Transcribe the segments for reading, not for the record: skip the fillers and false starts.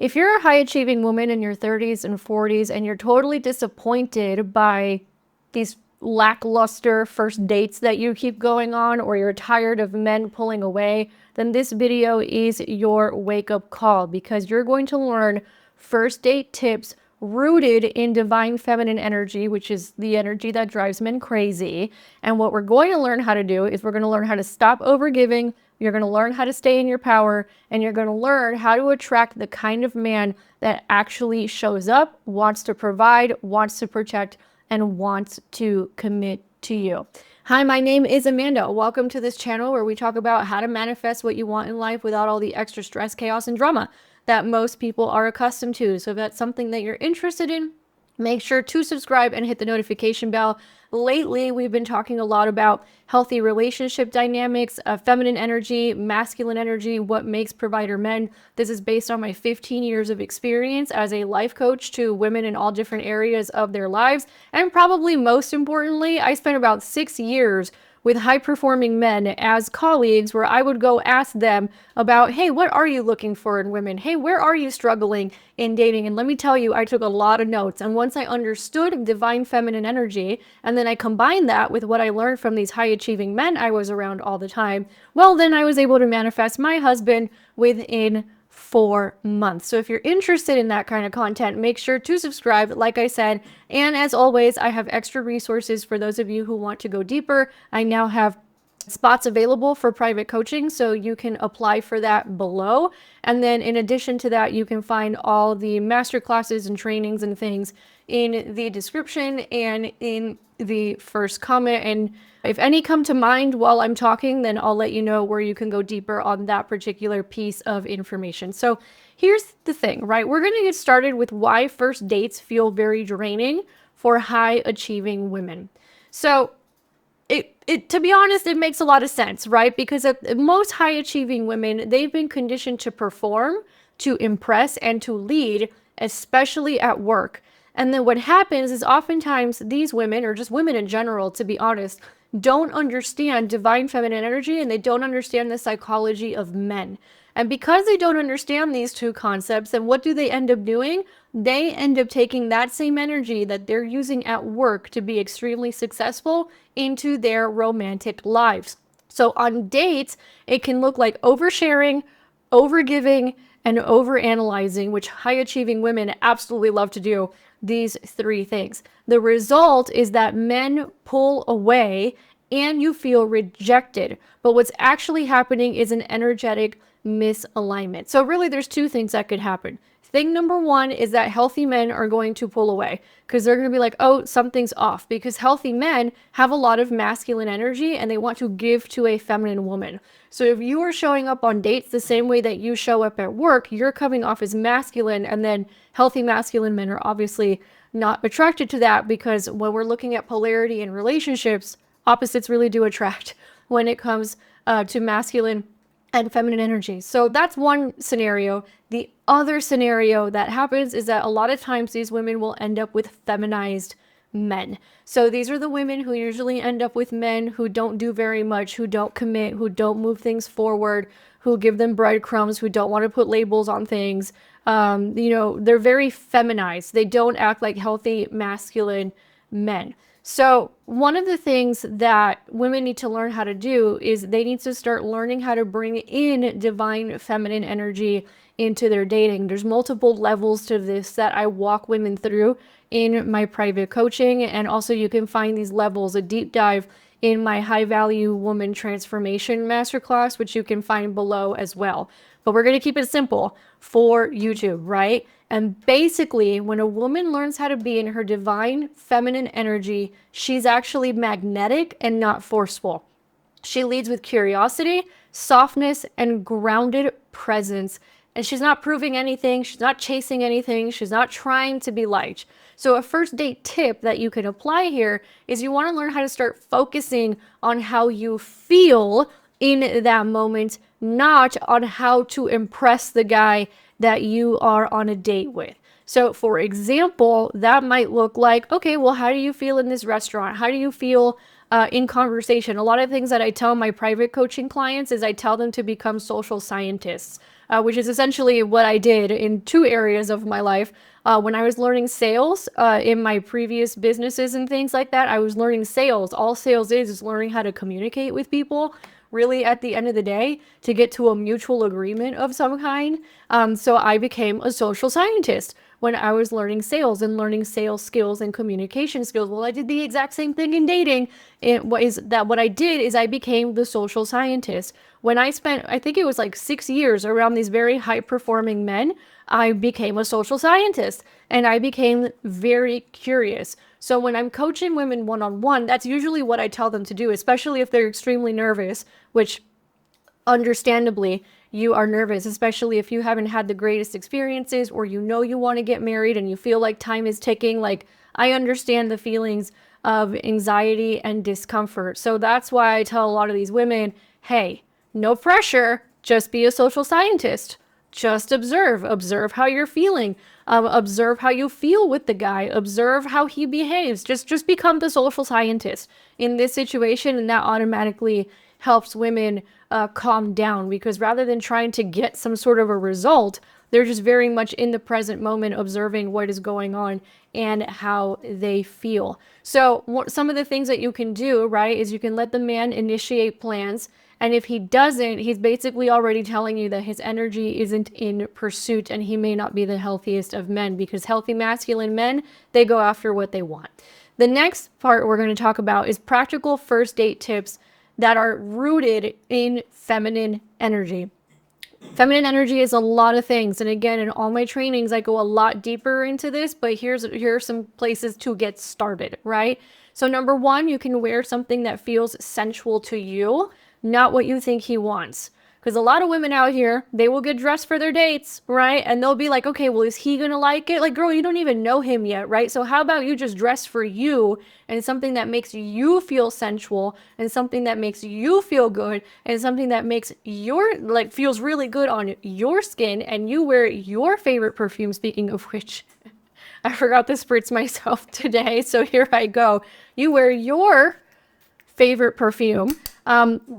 if you're a high achieving woman in your 30s and 40s and you're totally disappointed by these lackluster first dates that you keep going on, or you're tired of men pulling away, then this video is your wake-up call, because you're going to learn first date tips rooted in divine feminine energy, which is the energy that drives men crazy. And what we're going to learn how to do is we're going to learn how to stop overgiving. You're going to learn how to stay in your power, and you're going to learn how to attract the kind of man that actually shows up, wants to provide, wants to protect, and wants to commit to you. Hi, my name is Amanda. Welcome to this channel where we talk about how to manifest what you want in life without all the extra stress, chaos, and drama that most people are accustomed to. So if that's something that you're interested in, make sure to subscribe and hit the notification bell. Lately, we've been talking a lot about healthy relationship dynamics, feminine energy, masculine energy, what makes provider men. This is based on my 15 years of experience as a life coach to women in all different areas of their lives. And probably most importantly, I spent about 6 years with high-performing men as colleagues, where I would go ask them about, hey, what are you looking for in women? Hey, where are you struggling in dating? And let me tell you, I took a lot of notes. And once I understood divine feminine energy, and then I combined that with what I learned from these high-achieving men I was around all the time, well, then I was able to manifest my husband within 4 months. So if you're interested in that kind of content, make sure to subscribe, like I said. And as always, I have extra resources for those of you who want to go deeper. I now have spots available for private coaching, so you can apply for that below. And then in addition to that, you can find all the master classes and trainings and things in the description and in the first comment. And if any come to mind while I'm talking, then I'll let you know where you can go deeper on that particular piece of information. So here's the thing, right? We're going to get started with why first dates feel very draining for high achieving women. So to be honest, it makes a lot of sense, right? Because most high achieving women, they've been conditioned to perform, to impress, and to lead, especially at work. And then what happens is oftentimes these women, or just women in general, to be honest, don't understand divine feminine energy, and they don't understand the psychology of men. And because they don't understand these two concepts, then what do they end up doing? They end up taking that same energy that they're using at work to be extremely successful into their romantic lives. So on dates, it can look like oversharing, overgiving, and overanalyzing, which high achieving women absolutely love to do these three things. The result is that men pull away and you feel rejected. But what's actually happening is an energetic misalignment. So really there's two things that could happen. Thing number one is that healthy men are going to pull away because they're going to be like, oh, something's off, because healthy men have a lot of masculine energy and they want to give to a feminine woman. So if you are showing up on dates the same way that you show up at work, you're coming off as masculine, and then healthy masculine men are obviously not attracted to that, because when we're looking at polarity in relationships, opposites really do attract when it comes to masculine and feminine energy. So that's one scenario. The other scenario that happens is that a lot of times these women will end up with feminized men. So these are the women who usually end up with men who don't do very much, who don't commit, who don't move things forward, who give them breadcrumbs, who don't want to put labels on things. They're very feminized. They don't act like healthy masculine men. So one of the things that women need to learn how to do is they need to start learning how to bring in divine feminine energy into their dating. There's multiple levels to this that I walk women through in my private coaching. And also you can find these levels, a deep dive, in my high value woman transformation masterclass, which you can find below as well. But we're going to keep it simple for YouTube, right? And basically, when a woman learns how to be in her divine feminine energy, she's actually magnetic and not forceful. She leads with curiosity, softness, and grounded presence. And she's not proving anything. She's not chasing anything. She's not trying to be liked. So a first date tip that you can apply here is you want to learn how to start focusing on how you feel in that moment, not on how to impress the guy that you are on a date with. So for example, that might look like, okay, well, how do you feel in this restaurant? How do you feel in conversation? A lot of things that I tell my private coaching clients is I tell them to become social scientists. which is essentially what I did in two areas of my life. When I was learning sales in my previous businesses and things like that, I was learning sales. All sales is learning how to communicate with people, really at the end of the day, to get to a mutual agreement of some kind. So I became a social scientist when I was learning sales and learning sales skills and communication skills. Well, I did the exact same thing in dating. What I did is I became the social scientist. When I spent, I think it was like 6 years around these very high performing men, I became a social scientist and I became very curious. So when I'm coaching women one-on-one, that's usually what I tell them to do, especially if they're extremely nervous, which understandably you are nervous, especially if you haven't had the greatest experiences or you know you want to get married and you feel like time is ticking. Like, I understand the feelings of anxiety and discomfort. So that's why I tell a lot of these women, hey, no pressure, just be a social scientist. Just observe how you're feeling, observe how you feel with the guy, observe how he behaves. Just become the social scientist in this situation, and that automatically helps women calm down, because rather than trying to get some sort of a result, they're just very much in the present moment, observing what is going on and how they feel. So some of the things that you can do, right, is you can let the man initiate plans. And if he doesn't, he's basically already telling you that his energy isn't in pursuit and he may not be the healthiest of men, because healthy masculine men, they go after what they want. The next part we're going to talk about is practical first date tips that are rooted in feminine energy. Feminine energy is a lot of things. And again, in all my trainings, I go a lot deeper into this, but here are some places to get started, right? So number one, you can wear something that feels sensual to you, not what you think he wants. Because a lot of women out here, they will get dressed for their dates, right? And they'll be like, okay, well, is he gonna like it? Like, girl, you don't even know him yet, right? So how about you just dress for you and something that makes you feel sensual and something that makes you feel good and something that makes feels really good on your skin, and you wear your favorite perfume. Speaking of which, I forgot the spritz myself today, so here I go. You wear your favorite perfume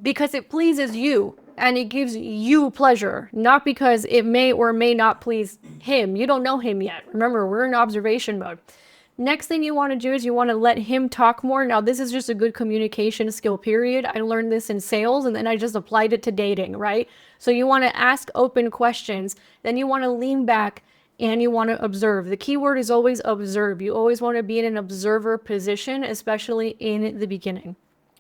because it pleases you and it gives you pleasure, not because it may or may not please him. You don't know him yet. Remember, we're in observation mode. Next thing you want to do is you want to let him talk more. Now, this is just a good communication skill, period. I learned this in sales and then I just applied it to dating, right? So you want to ask open questions. Then you want to lean back and you want to observe. The key word is always observe. You always want to be in an observer position, especially in the beginning.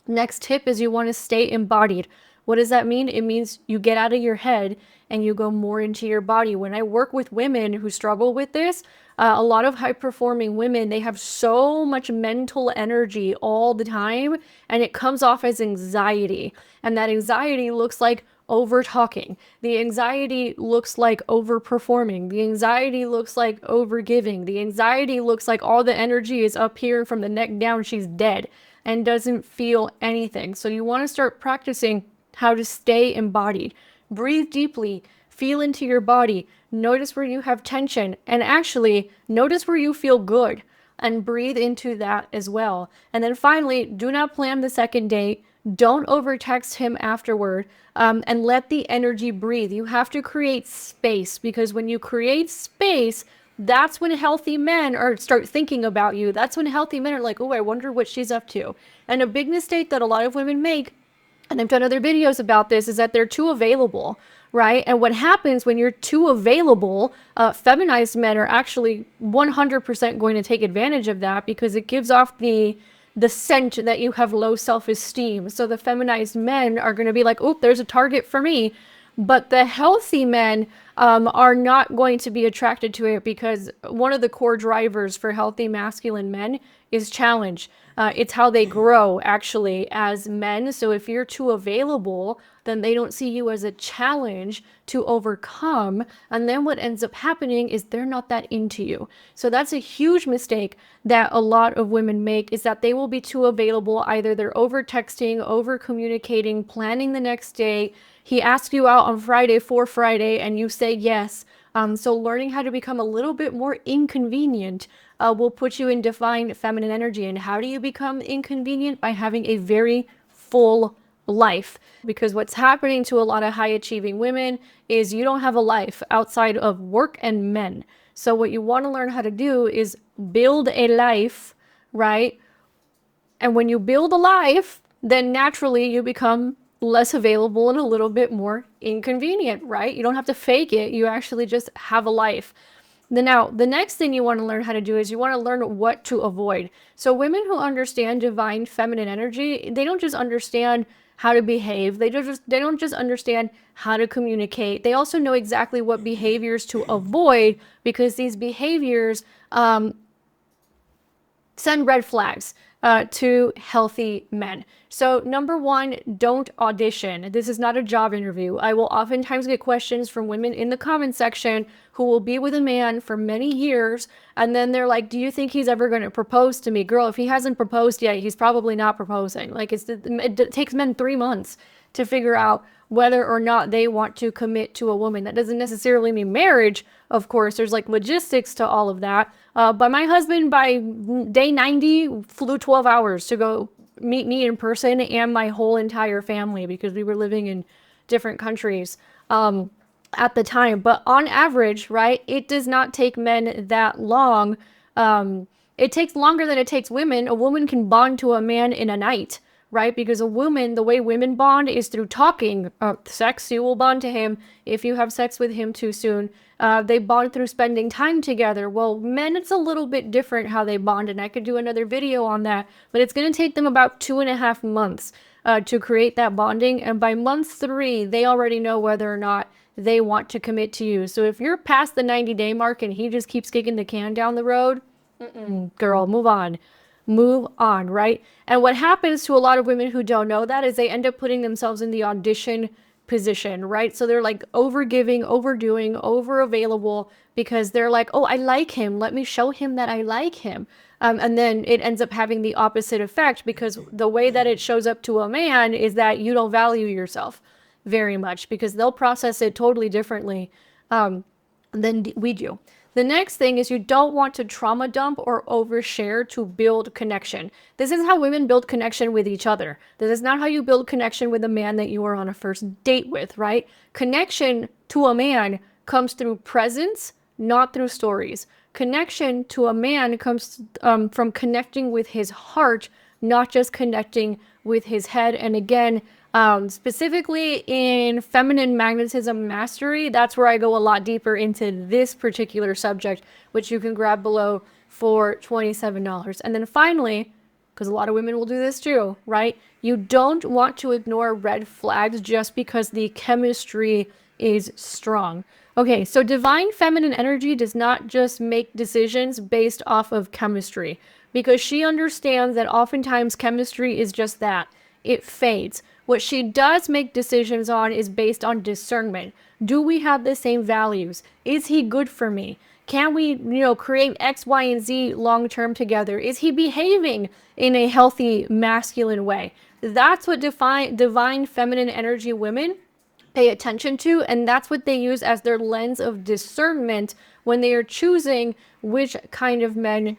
Next tip is you want to stay embodied. What does that mean? It means you get out of your head and you go more into your body. When I work with women who struggle with this, a lot of high performing women, they have so much mental energy all the time, and it comes off as anxiety. And that anxiety looks like over talking. The anxiety looks like over performing. The anxiety looks like over giving. The anxiety looks like all the energy is up here, and from the neck down, she's dead and doesn't feel anything. So you want to start practicing how to stay embodied. Breathe deeply, feel into your body, notice where you have tension, and actually notice where you feel good, and breathe into that as well. And then finally, do not plan the second date. Don't over text him afterward, and let the energy breathe. You have to create space, because when you create space, that's when healthy men start thinking about you. That's when healthy men are like, oh, I wonder what she's up to. And a big mistake that a lot of women make, and I've done other videos about this, is that they're too available, right? And what happens when you're too available, feminized men are actually 100% going to take advantage of that, because it gives off the scent that you have low self-esteem. So the feminized men are going to be like, oop, there's a target for me. But the healthy men are not going to be attracted to it, because one of the core drivers for healthy masculine men is challenge. It's how they grow, actually, as men. So if you're too available, then they don't see you as a challenge to overcome. And then what ends up happening is they're not that into you. So that's a huge mistake that a lot of women make, is that they will be too available. Either they're over texting, over communicating, planning the next day. He asks you out on Friday for Friday and you say yes. So learning how to become a little bit more inconvenient will put you in defined feminine energy. And how do you become inconvenient? By having a very full life. Because what's happening to a lot of high achieving women is you don't have a life outside of work and men. So what you want to learn how to do is build a life, right? And when you build a life, then naturally you become less available and a little bit more inconvenient, right? You don't have to fake it. You actually just have a life. Now, the next thing you want to learn how to do is you want to learn what to avoid. So women who understand divine feminine energy, they don't just understand how to behave. They don't just understand how to communicate. They also know exactly what behaviors to avoid, because these behaviors send red flags to healthy men. So number one, don't audition. This is not a job interview. I will oftentimes get questions from women in the comment section who will be with a man for many years, and then they're like, do you think he's ever going to propose to me? Girl, if he hasn't proposed yet, he's probably not proposing. Like, it takes men 3 months to figure out whether or not they want to commit to a woman. That doesn't necessarily mean marriage, of course. There's like logistics to all of that. But my husband, by day 90, flew 12 hours to go meet me in person and my whole entire family, because we were living in different countries at the time. But on average, right, it does not take men that long. It takes longer than it takes women. A woman can bond to a man in a night, right? Because a woman, the way women bond is through talking. Sex, you will bond to him if you have sex with him too soon. They bond through spending time together. Well, men, it's a little bit different how they bond, and I could do another video on that, but it's going to take them about 2.5 months to create that bonding. And by month 3, they already know whether or not they want to commit to you. So if you're past the 90-day mark and he just keeps kicking the can down the road, girl, move on. Move on, right? And what happens to a lot of women who don't know that is they end up putting themselves in the audition position, right? So they're like overgiving, overdoing, over available, because they're like, oh, I like him. Let me show him that I like him. And then it ends up having the opposite effect, because the way that it shows up to a man is that you don't value yourself very much, because they'll process it totally differently than we do. The next thing is you don't want to trauma dump or overshare to build connection. This is how women build connection with each other. This is not how you build connection with a man that you are on a first date with, right? Connection to a man comes through presence, not through stories. Connection to a man comes from connecting with his heart, not just connecting with his head. And again, specifically in feminine magnetism mastery, that's where I go a lot deeper into this particular subject, which you can grab below for $27. And then finally, because a lot of women will do this too, right? You don't want to ignore red flags just because the chemistry is strong. Okay, so divine feminine energy does not just make decisions based off of chemistry, because she understands that oftentimes chemistry is just that. It fades. What she does make decisions on is based on discernment. Do we have the same values? Is he good for me? Can we, create X, Y, and Z long-term together? Is he behaving in a healthy, masculine way? That's what divine feminine energy women pay attention to, and that's what they use as their lens of discernment when they are choosing which kind of men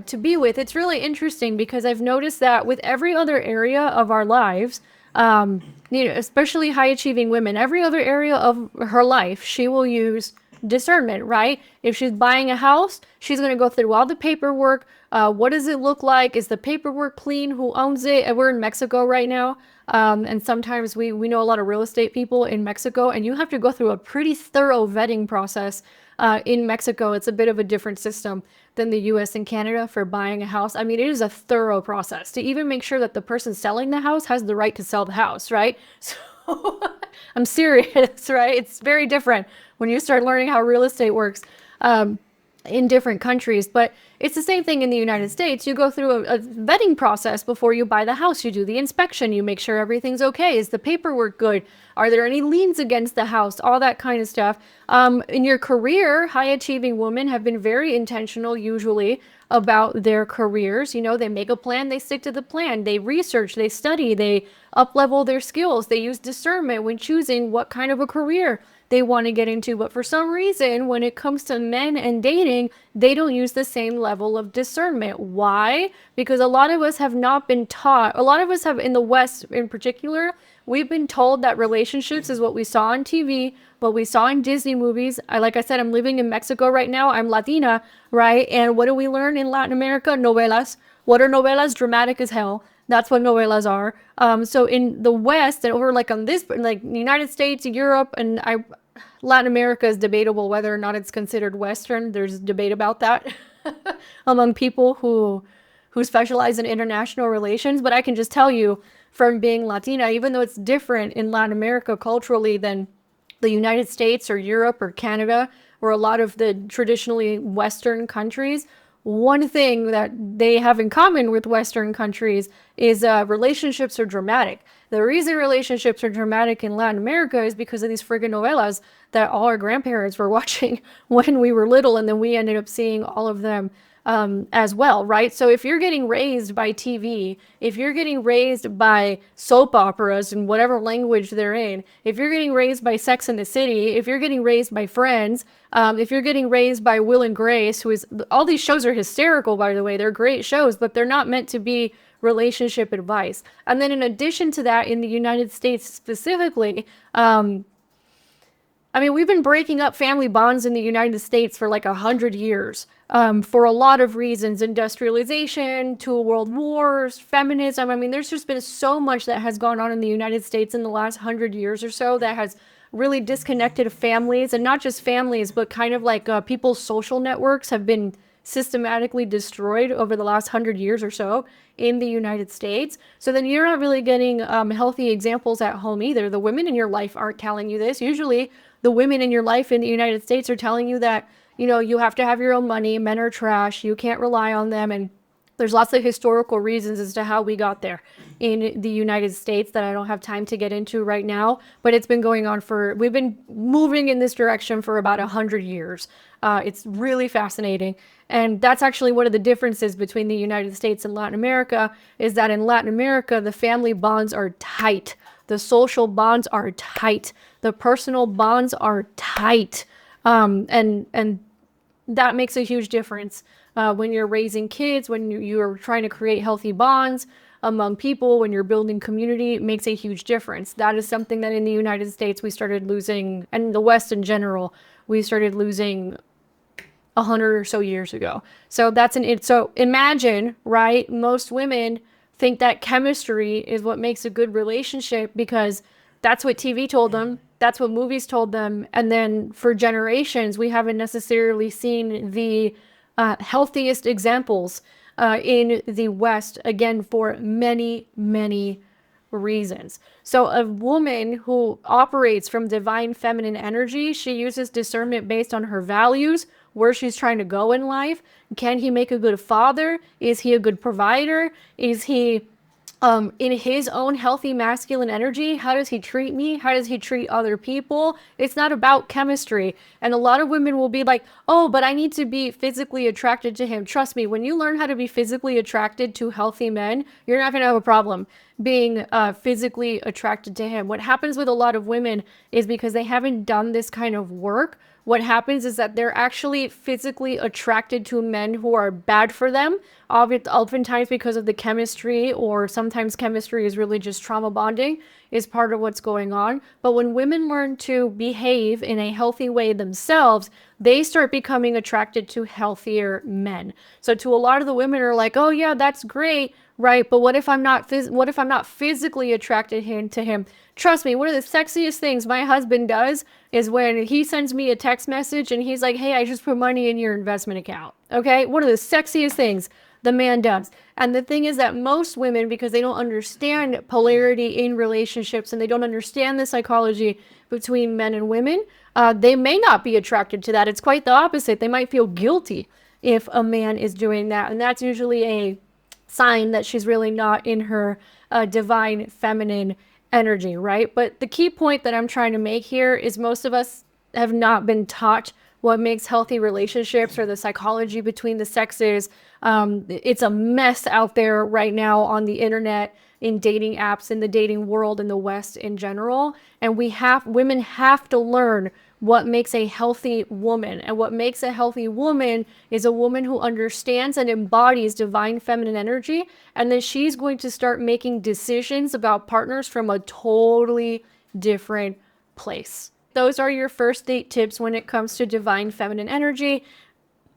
to be with. It's really interesting, because I've noticed that with every other area of our lives, especially high achieving women, every other area of her life, she will use discernment, right? If she's buying a house, she's going to go through all the paperwork. What does it look like? Is the paperwork clean? Who owns it? And we're in Mexico right now. And sometimes we know a lot of real estate people in Mexico, and you have to go through a pretty thorough vetting process. In Mexico, it's a bit of a different system than the US and Canada for buying a house. I mean, it is a thorough process to even make sure that the person selling the house has the right to sell the house, right? So I'm serious, right? It's very different when you start learning how real estate works in different countries. But it's the same thing in the United States. You go through a vetting process before you buy the house. You do the inspection. You make sure everything's okay. Is the paperwork good? Are there any liens against the house? All that kind of stuff. In your career, high achieving women have been very intentional usually about their careers. They make a plan, they stick to the plan. They research, they study, they up-level their skills. They use discernment when choosing what kind of a career they want to get into. But for some reason, when it comes to men and dating, they don't use the same level of discernment. Why? Because a lot of us have not been taught, a lot of us have, in the West in particular, we've been told that relationships is what we saw on TV, what we saw in Disney movies. Like I said, I'm living in Mexico right now. I'm Latina, right? And what do we learn in Latin America? Novelas. What are novelas? Dramatic as hell. That's what novelas are. So in the West and over like on this, like the United States, Europe, and Latin America is debatable whether or not it's considered Western. There's debate about that among people who specialize in international relations. But I can just tell you from being Latina, even though it's different in Latin America culturally than the United States or Europe or Canada or a lot of the traditionally Western countries, one thing that they have in common with Western countries is relationships are dramatic. The reason relationships are dramatic in Latin America is because of these friggin' novelas that all our grandparents were watching when we were little, and then we ended up seeing all of them as well, right? So if you're getting raised by TV, if you're getting raised by soap operas in whatever language they're in, if you're getting raised by Sex and the City, if you're getting raised by Friends, if you're getting raised by Will and Grace, who is, all these shows are hysterical, by the way, they're great shows, but they're not meant to be relationship advice. And then in addition to that, in the United States specifically, I mean, we've been breaking up family bonds in the United States for like 100 years for a lot of reasons. Industrialization, two world wars, feminism. I mean, there's just been so much that has gone on in the United States in the last 100 years or so that has really disconnected families, and not just families, but kind of like people's social networks have been systematically destroyed over the last 100 years or so in the United States. So then you're not really getting healthy examples at home either. The women in your life aren't telling you this. Usually the women in your life in the United States are telling you that, you know, you have to have your own money, men are trash, you can't rely on them. And there's lots of historical reasons as to how we got there in the United States that I don't have time to get into right now, but it's been going on we've been moving in this direction for about 100 years. It's really fascinating. And that's actually one of the differences between the United States and Latin America, is that in Latin America, the family bonds are tight. The social bonds are tight. The personal bonds are tight. And that makes a huge difference when you're raising kids, when you're trying to create healthy bonds among people, when you're building community. It makes a huge difference. That is something that in the United States we started losing, and the West in general, we started losing 100 or so years ago. So so imagine, right? Most women think that chemistry is what makes a good relationship because that's what TV told them. That's what movies told them. And then for generations, we haven't necessarily seen the healthiest examples in the West, again, for many, many reasons. So a woman who operates from divine feminine energy, she uses discernment based on her values, where she's trying to go in life. Can he make a good father? Is he a good provider? Is he in his own healthy masculine energy? How does he treat me? How does he treat other people? It's not about chemistry. And a lot of women will be like, oh, but I need to be physically attracted to him. Trust me, when you learn how to be physically attracted to healthy men, you're not going to have a problem being physically attracted to him. What happens with a lot of women is because they haven't done this kind of work, what happens is that they're actually physically attracted to men who are bad for them, oftentimes because of the chemistry, or sometimes chemistry is really just trauma bonding is part of what's going on. But when women learn to behave in a healthy way themselves, they start becoming attracted to healthier men. So to a lot of the women are like, oh yeah, that's great, right? But what if I'm not physically attracted to him? Trust me, one of the sexiest things my husband does is when he sends me a text message and he's like, hey, I just put money in your investment account. Okay? One of the sexiest things the man does. And the thing is that most women, because they don't understand polarity in relationships and they don't understand the psychology between men and women, they may not be attracted to that. It's quite the opposite. They might feel guilty if a man is doing that. And that's usually a sign that she's really not in her divine feminine energy, right? But the key point that I'm trying to make here is most of us have not been taught what makes healthy relationships or the psychology between the sexes. It's a mess out there right now on the internet. in dating apps, in the dating world, in the West in general. And women have to learn what makes a healthy woman. And what makes a healthy woman is a woman who understands and embodies divine feminine energy. And then she's going to start making decisions about partners from a totally different place. Those are your first date tips when it comes to divine feminine energy.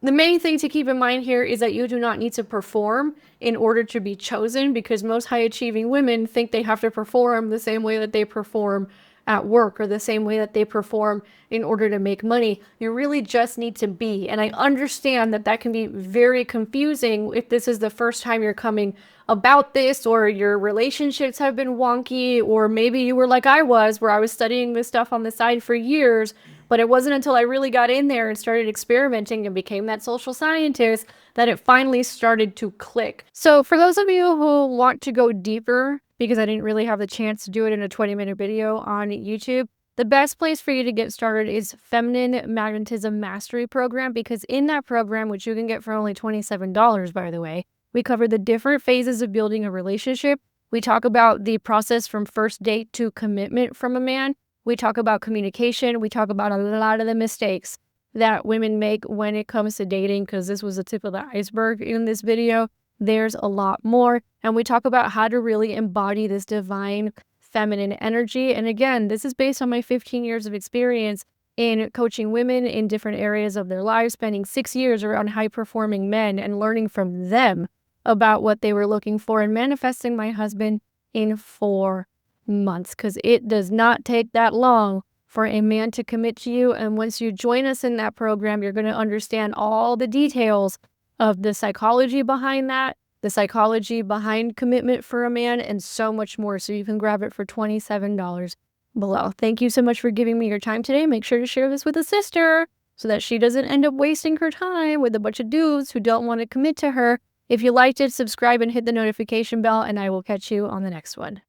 The main thing to keep in mind here is that you do not need to perform in order to be chosen, because most high achieving women think they have to perform the same way that they perform at work or the same way that they perform in order to make money. You really just need to be. And I understand that that can be very confusing if this is the first time you're coming about this, or your relationships have been wonky, or maybe you were like I was, where I was studying this stuff on the side for years, but it wasn't until I really got in there and started experimenting and became that social scientist that it finally started to click. So for those of you who want to go deeper, because I didn't really have the chance to do it in a 20-minute video on YouTube, the best place for you to get started is Feminine Magnetism Mastery Program, because in that program, which you can get for only $27, by the way, we cover the different phases of building a relationship. We talk about the process from first date to commitment from a man. We talk about communication. We talk about a lot of the mistakes that women make when it comes to dating, because this was the tip of the iceberg in this video. There's a lot more. And we talk about how to really embody this divine feminine energy. And again, this is based on my 15 years of experience in coaching women in different areas of their lives, spending 6 years around high-performing men and learning from them about what they were looking for, and manifesting my husband in 4 months, because it does not take that long for a man to commit to you. And once you join us in that program, you're going to understand all the details of the psychology behind that, the psychology behind commitment for a man, and so much more. So you can grab it for $27 below. Thank you so much for giving me your time today. Make sure to share this with a sister so that she doesn't end up wasting her time with a bunch of dudes who don't want to commit to her. If you liked it, subscribe and hit the notification bell, and I will catch you on the next one.